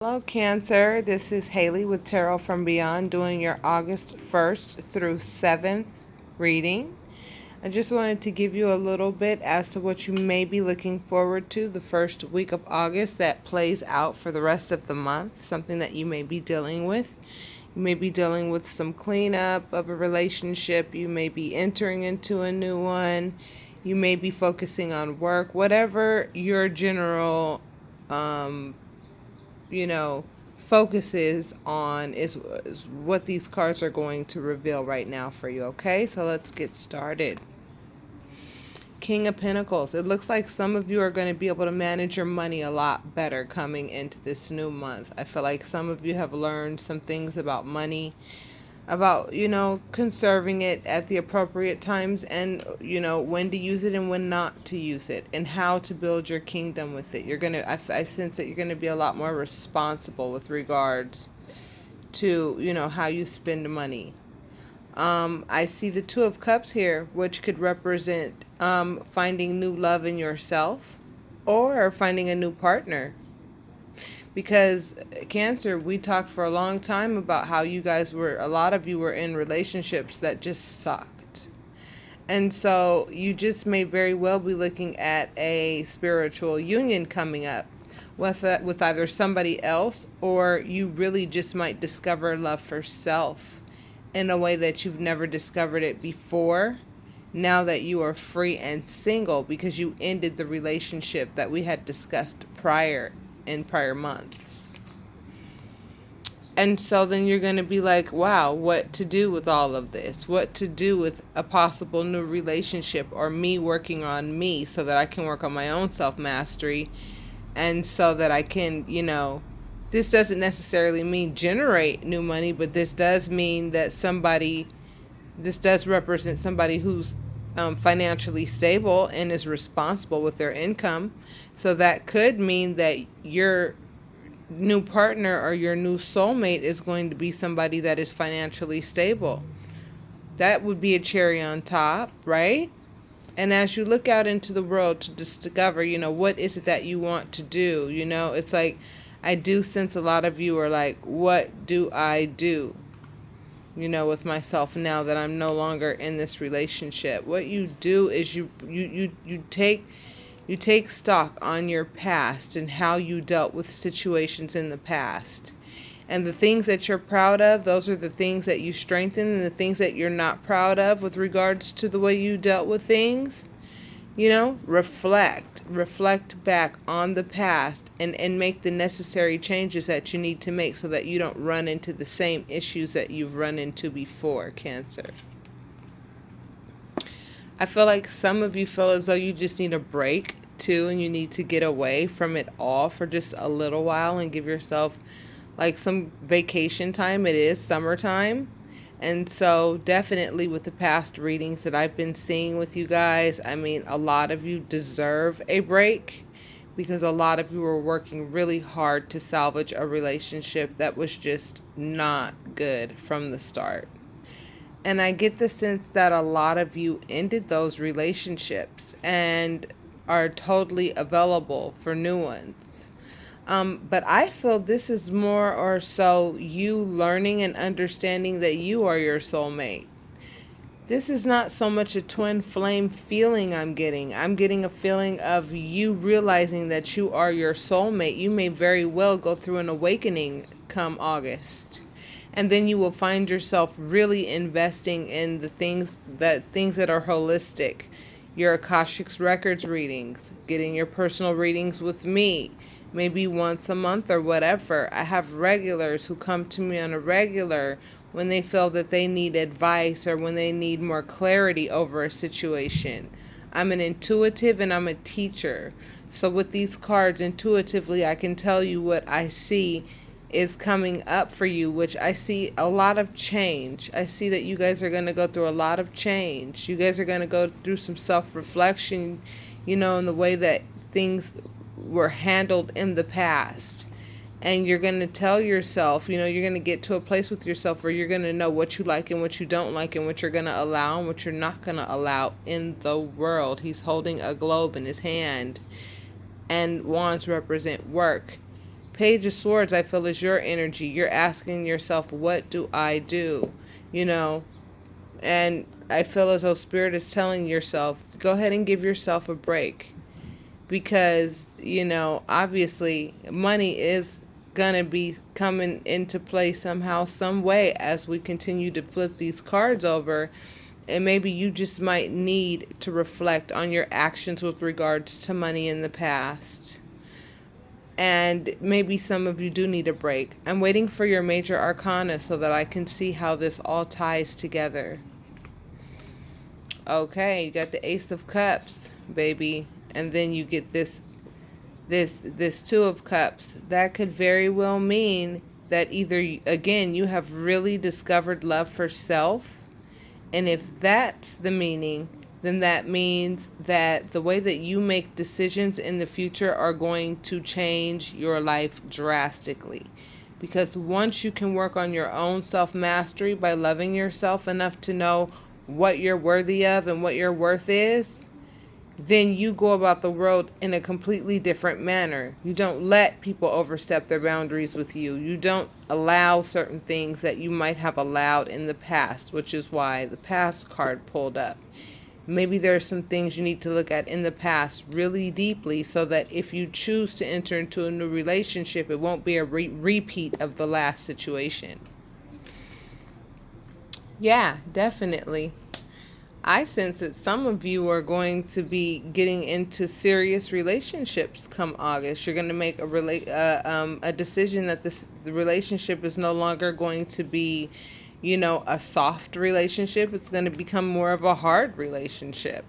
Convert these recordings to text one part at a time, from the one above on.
Hello, Cancer. This is Haley with Tarot from Beyond doing your August 1st through 7th reading. I just wanted to give you a little bit as to what you may be looking forward to the first week of August that plays out for the rest of the month, something that you may be dealing with. You may be dealing with some cleanup of a relationship. You may be entering into a new one. You may be focusing on work, whatever your general focuses on is what these cards are going to reveal right now for you. Okay, so let's get started. King of Pentacles. It looks like some of you are going to be able to manage your money a lot better coming into this new month. I feel like some of you have learned some things about money, about conserving it at the appropriate times, and when to use it and when not to use it, and how to build your kingdom with it. I sense that you're gonna be a lot more responsible with regards to how you spend money. I see the Two of Cups here, which could represent finding new love in yourself or finding a new partner. Because Cancer, we talked for a long time about how a lot of you were in relationships that just sucked. And so you just may very well be looking at a spiritual union coming up with either somebody else, or you really just might discover love for self in a way that you've never discovered it before, now that you are free and single, because you ended the relationship that we had discussed in prior months. And so then you're going to be like, wow, what to do with all of this? What to do with a possible new relationship, or me working on me so that I can work on my own self-mastery, and so that I can, this doesn't necessarily mean generate new money, but this does mean that this does represent somebody who's financially stable and is responsible with their income. So that could mean that your new partner or your new soulmate is going to be somebody that is financially stable. That would be a cherry on top, right? And as you look out into the world to discover, what is it that you want to do? It's like, I do sense a lot of you are like, what do I do? With myself now that I'm no longer in this relationship. What you do is you take stock on your past and how you dealt with situations in the past. And the things that you're proud of, those are the things that you strengthen, and the things that you're not proud of with regards to the way you dealt with things, reflect back on the past and make the necessary changes that you need to make so that you don't run into the same issues that you've run into before, Cancer. I feel like some of you feel as though you just need a break too, and you need to get away from it all for just a little while and give yourself like some vacation time. It is summertime. And so definitely with the past readings that I've been seeing with you guys, I mean, a lot of you deserve a break, because a lot of you were working really hard to salvage a relationship that was just not good from the start. And I get the sense that a lot of you ended those relationships and are totally available for new ones. But I feel this is more or so you learning and understanding that you are your soulmate. This is not so much a twin flame feeling I'm getting. I'm getting a feeling of you realizing that you are your soulmate. You may very well go through an awakening come August. And then you will find yourself really investing in the things that are holistic. Your Akashic Records readings, getting your personal readings with me, maybe once a month or whatever. I have regulars who come to me on a regular when they feel that they need advice or when they need more clarity over a situation. I'm an intuitive and I'm a teacher. So with these cards, intuitively, I can tell you what I see is coming up for you, which I see a lot of change. I see that you guys are going to go through a lot of change. You guys are going to go through some self-reflection, in the way that things were handled in the past. And you're going to tell yourself, you're going to get to a place with yourself where you're going to know what you like and what you don't like, and what you're going to allow and what you're not going to allow in the world. He's holding a globe in his hand, and wands represent work, Page of Swords, I feel, is your energy. You're asking yourself, what do I do? You know, and I feel as though Spirit is telling yourself, go ahead and give yourself a break. Because, you know, obviously money is going to be coming into play somehow, some way as we continue to flip these cards over. And maybe you just might need to reflect on your actions with regards to money in the past. And maybe some of you do need a break. I'm waiting for your major arcana so that I can see how this all ties together. Okay, you got the Ace of Cups, baby. And then you get this Two of Cups. That could very well mean that either, again, you have really discovered love for self. And if that's the meaning, then that means that the way that you make decisions in the future are going to change your life drastically. Because once you can work on your own self-mastery by loving yourself enough to know what you're worthy of and what your worth is, then you go about the world in a completely different manner. You don't let people overstep their boundaries with you. You don't allow certain things that you might have allowed in the past, which is why the past card pulled up. Maybe there are some things you need to look at in the past really deeply so that if you choose to enter into a new relationship, it won't be a repeat of the last situation. Yeah, definitely. I sense that some of you are going to be getting into serious relationships come August. You're going to make a decision that the relationship is no longer going to be, you know, a soft relationship. It's going to become more of a hard relationship.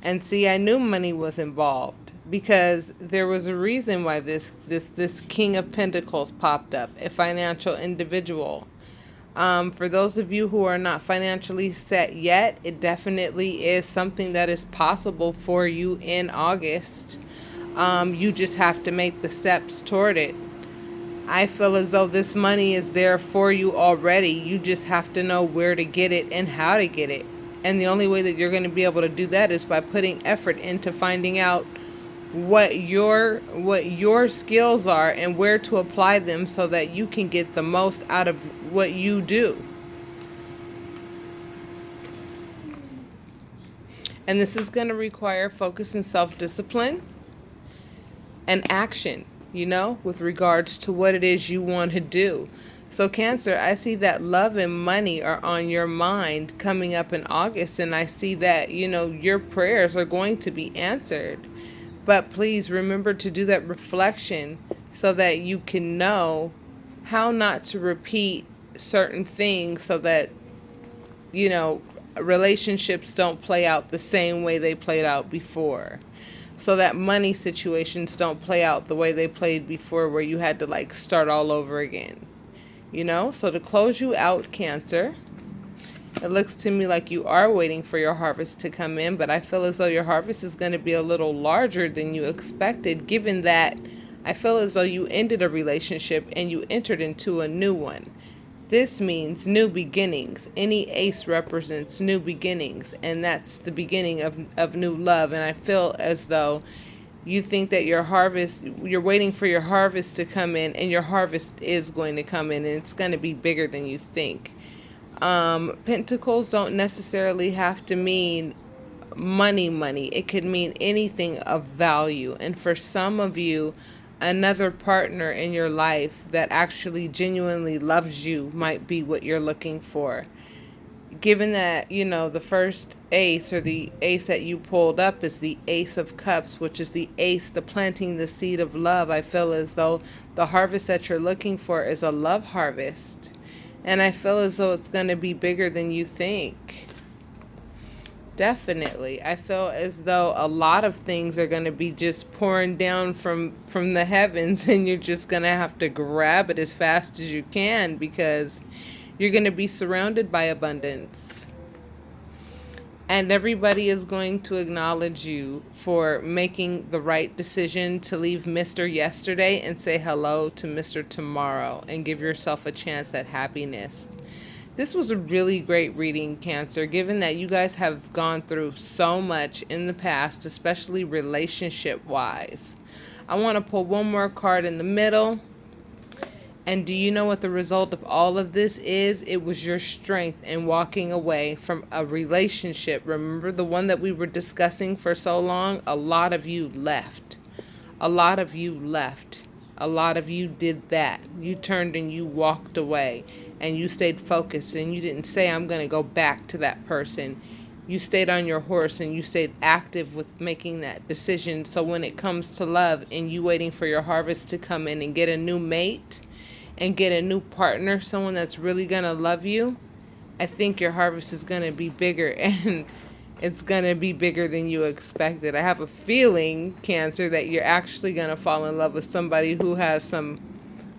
And see, I knew money was involved because there was a reason why this King of Pentacles popped up, a financial individual. For those of you who are not financially set yet, it definitely is something that is possible for you in August. You just have to make the steps toward it. I feel as though this money is there for you already. You just have to know where to get it and how to get it. And the only way that you're going to be able to do that is by putting effort into finding out what your skills are and where to apply them so that you can get the most out of what you do. And this is going to require focus and self-discipline and action, you know, with regards to what it is you want to do. So Cancer, I see that love and money are on your mind coming up in August, and I see that, you know, your prayers are going to be answered. But please remember to do that reflection so that you can know how not to repeat certain things so that, you know, relationships don't play out the same way they played out before. So that money situations don't play out the way they played before where you had to like start all over again. You know, so to close you out, Cancer, it looks to me like you are waiting for your harvest to come in, but I feel as though your harvest is going to be a little larger than you expected, given that I feel as though you ended a relationship and you entered into a new one. This means new beginnings. Any ace represents new beginnings, and that's the beginning of new love. And I feel as though you think that your harvest, you're waiting for your harvest to come in, and your harvest is going to come in, and it's going to be bigger than you think. Pentacles don't necessarily have to mean money. It could mean anything of value. And for some of you, another partner in your life that actually genuinely loves you might be what you're looking for. Given that, you know, the first ace or the ace that you pulled up is the Ace of Cups, which is the ace, the planting the seed of love. I feel as though the harvest that you're looking for is a love harvest. And I feel as though it's going to be bigger than you think. Definitely. I feel as though a lot of things are going to be just pouring down from the heavens, and you're just going to have to grab it as fast as you can because you're going to be surrounded by abundance. And everybody is going to acknowledge you for making the right decision to leave Mr. Yesterday and say hello to Mr. Tomorrow and give yourself a chance at happiness. This was a really great reading, Cancer, given that you guys have gone through so much in the past, especially relationship-wise. I want to pull one more card in the middle. And do you know what the result of all of this is? It was your strength in walking away from a relationship. Remember the one that we were discussing for so long? A lot of you left. A lot of you left. A lot of you did that. You turned and you walked away and you stayed focused and you didn't say, I'm going to go back to that person. You stayed on your horse and you stayed active with making that decision. So when it comes to love and you waiting for your harvest to come in and get a new mate and get a new partner, someone that's really going to love you, I think your harvest is going to be bigger, and it's going to be bigger than you expected. I have a feeling, Cancer, that you're actually going to fall in love with somebody who has some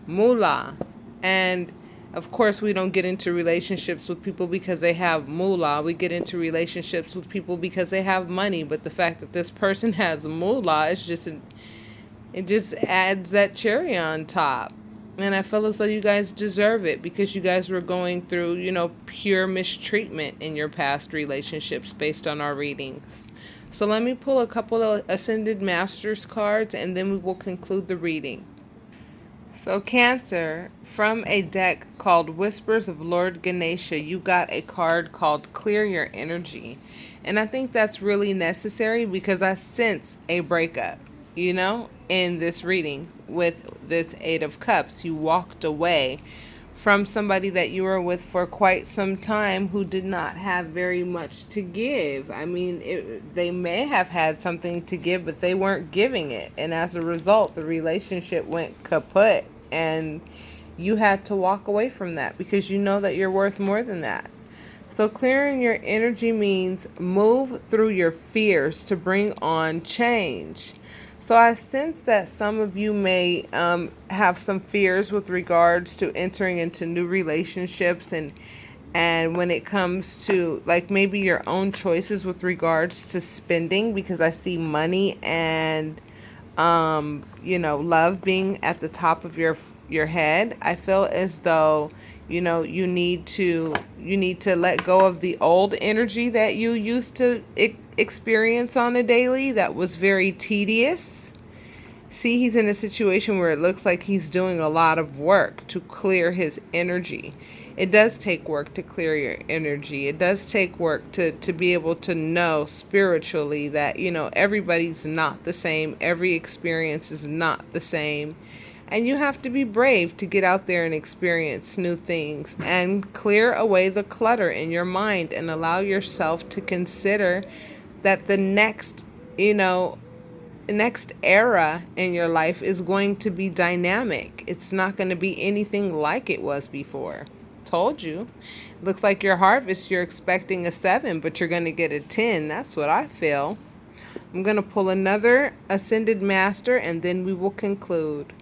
moolah. And of course, we don't get into relationships with people because they have moolah. We get into relationships with people because they have money. But the fact that this person has moolah is it just adds that cherry on top. And I feel as though you guys deserve it because you guys were going through, pure mistreatment in your past relationships based on our readings. So let me pull a couple of Ascended Masters cards and then we will conclude the reading. So Cancer, from a deck called Whispers of Lord Ganesha, you got a card called Clear Your Energy. And I think that's really necessary because I sense a breakup, in this reading with this Eight of Cups. You walked away from somebody that you were with for quite some time who did not have very much to give. I mean, they may have had something to give, but they weren't giving it. And as a result, the relationship went kaput. And you had to walk away from that because you know that you're worth more than that. So clearing your energy means move through your fears to bring on change. So I sense that some of you may have some fears with regards to entering into new relationships and when it comes to like maybe your own choices with regards to spending, because I see money and love being at the top of your head. I feel as though you need to let go of the old energy that you used to experience on a daily that was very tedious. See, he's in a situation where it looks like he's doing a lot of work to clear his energy. It does take work to clear your energy. It does take work to be able to know spiritually that, everybody's not the same. Every experience is not the same. And you have to be brave to get out there and experience new things and clear away the clutter in your mind and allow yourself to consider that the next era in your life is going to be dynamic. It's not going to be anything like it was before. Told you. Looks like your harvest, you're expecting a 7, but you're going to get a 10. That's what I feel. I'm going to pull another Ascended Master and then we will conclude.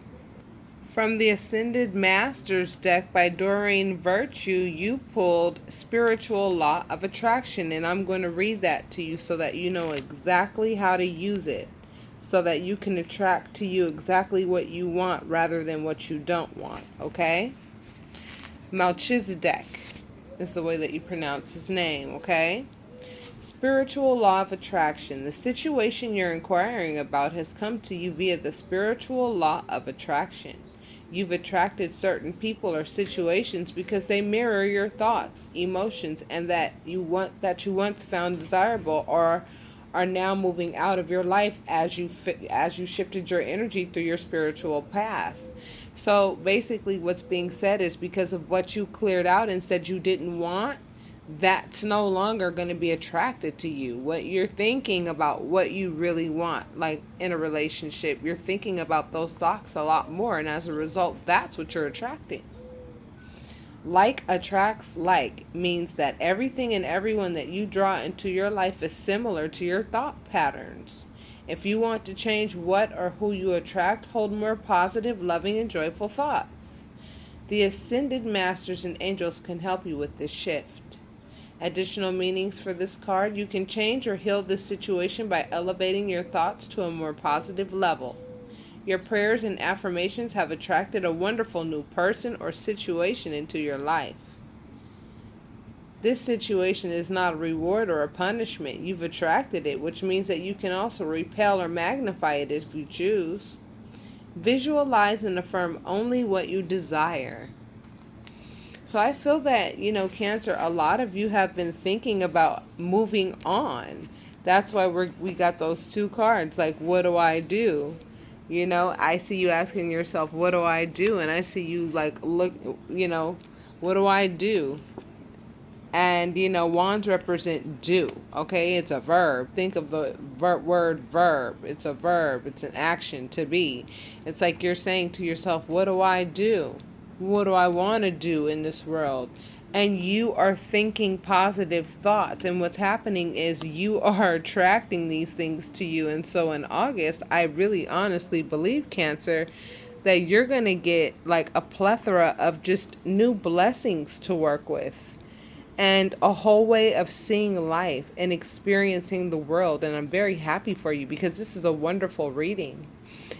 From the Ascended Masters deck by Doreen Virtue, you pulled Spiritual Law of Attraction, and I'm going to read that to you so that you know exactly how to use it, so that you can attract to you exactly what you want rather than what you don't want, okay? Melchizedek is the way that you pronounce his name, okay? Spiritual Law of Attraction. The situation you're inquiring about has come to you via the spiritual law of attraction. You've attracted certain people or situations because they mirror your thoughts, emotions, and that you once found desirable or are now moving out of your life as you shifted your energy through your spiritual path. So basically what's being said is because of what you cleared out and said you didn't want, that's no longer going to be attracted to you. What you're thinking about, what you really want, like in a relationship, you're thinking about those thoughts a lot more, and as a result, that's what you're attracting. Like attracts like means that everything and everyone that you draw into your life is similar to your thought patterns. If you want to change what or who you attract, hold more positive, loving, and joyful thoughts. The Ascended Masters and Angels can help you with this shift. Additional meanings for this card: you can change or heal this situation by elevating your thoughts to a more positive level. Your prayers and affirmations have attracted a wonderful new person or situation into your life. This situation is not a reward or a punishment. You've attracted it, which means that you can also repel or magnify it if you choose. Visualize and affirm only what you desire. So I feel that, Cancer, a lot of you have been thinking about moving on. That's why we got those two cards. Like, what do I do? I see you asking yourself, what do I do? And I see you like, look, what do I do? And, wands represent do, okay? It's a verb. Think of the word verb. It's a verb. It's an action, to be. It's like you're saying to yourself, what do I do? What do I want to do in this world? And you are thinking positive thoughts. And what's happening is you are attracting these things to you. And so in August, I really honestly believe, Cancer, that you're going to get like a plethora of just new blessings to work with and a whole way of seeing life and experiencing the world. And I'm very happy for you because this is a wonderful reading.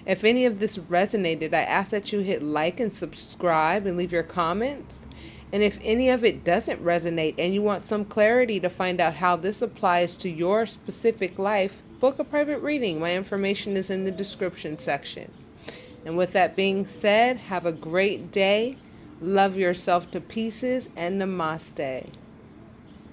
If any of this resonated, I ask that you hit like and subscribe and leave your comments. And if any of it doesn't resonate and you want some clarity to find out how this applies to your specific life, book a private reading. My information is in the description section. And with that being said, have a great day. Love yourself to pieces and namaste.